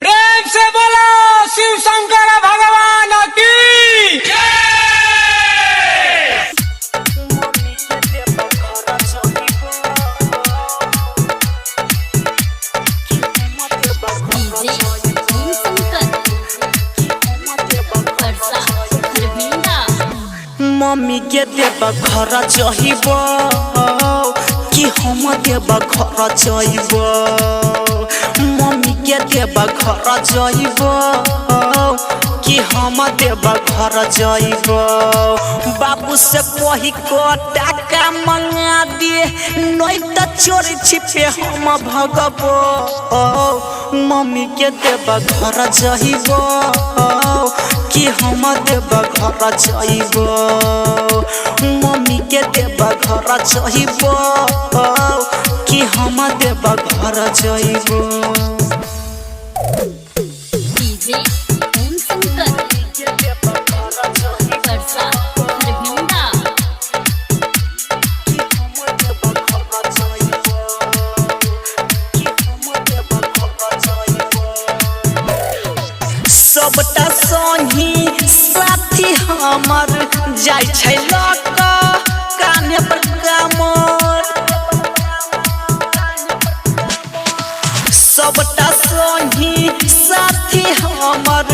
प्रेम से बोलो शिव शंकर भगवान की मम्मी के देव घर चहिब कि हम देव घर चहिब मम्मी के देव घर चहिब कि हम देव घर चहिब बाबू से कही को टाका मंगा दे नहीं तो चोरी छिपे हम भगब मम्मी के देव घर चहिब कि हम देव घर चहिब मम्मी के देव घर चहिब कि हम देव घर चहिब सबटा संगी साथी हमर जाय छै लक काने पर कामर सबटा संगी साथी हमर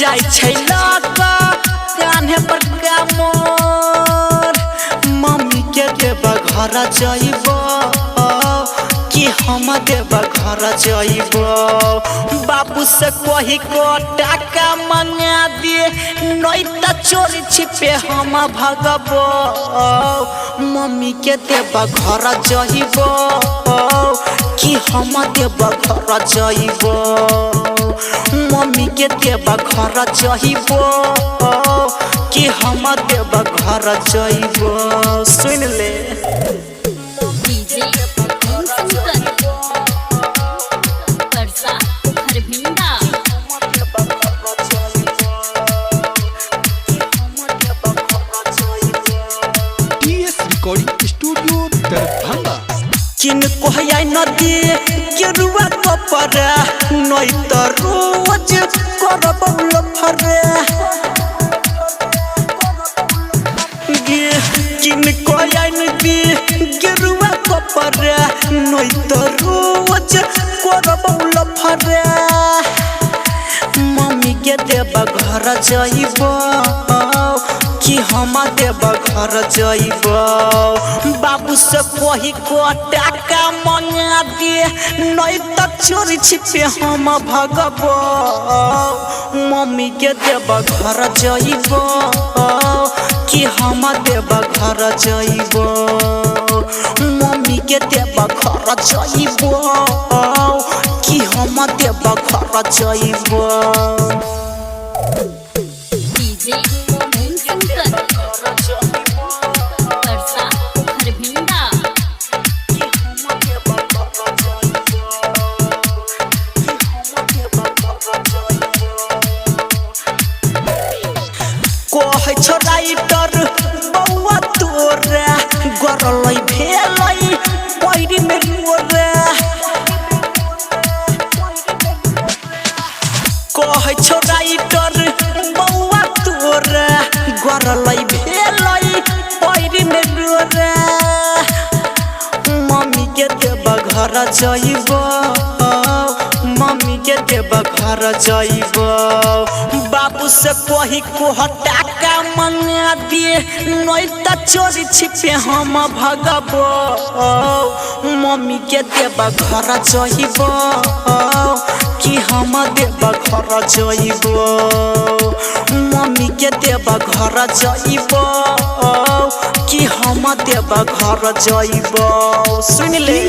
जाय छै लक काने पर कामर मम्मी के देव घर जाइब कि हम देव घर जाइब बाबू से कही को टाका मंगा दे नहीं तो चोरी छिपे हम भगब मम्मी के देव घर जाइब कि हम देव घर जाइब मम्मी के देव घर जाइब कि हम देव घर जाइब सुन ले स्टूडियो दरभंगा किन कोहया नदी गेरुआ कपर नहीं तो रोज करब लफरे किन कोहया नदी गेरुआ कपर नहीं तो रोज करब लफरे मम्मी के देव घर जाइब कि हम देव घर जाइब बाबू से कही को टाका मंगा दे नहीं तो चोरी छिपे हम भगब मम्मी के देव घर जाइब कि हम देव घर जाइब मम्मी के देव घर जाइब कि हम देव घर जाइब कहे छो राइटर बउआ तोरे गरलै भेलै पैरी में रोरे कहे छो राइटर बउआ तोरे गरलै भेलै पैरी में रोरे मम्मी के देव घर जाइब मम्मी के देव घर जाइब बाबू से कही को टाका मंगा दे नहीं तो चोरी छिपे हम भगब मम्मी के देव घर जाइब कि हम देव घर जाइब मम्मी के देव घर जाइब कि हम देव घर जाइब सुन ले।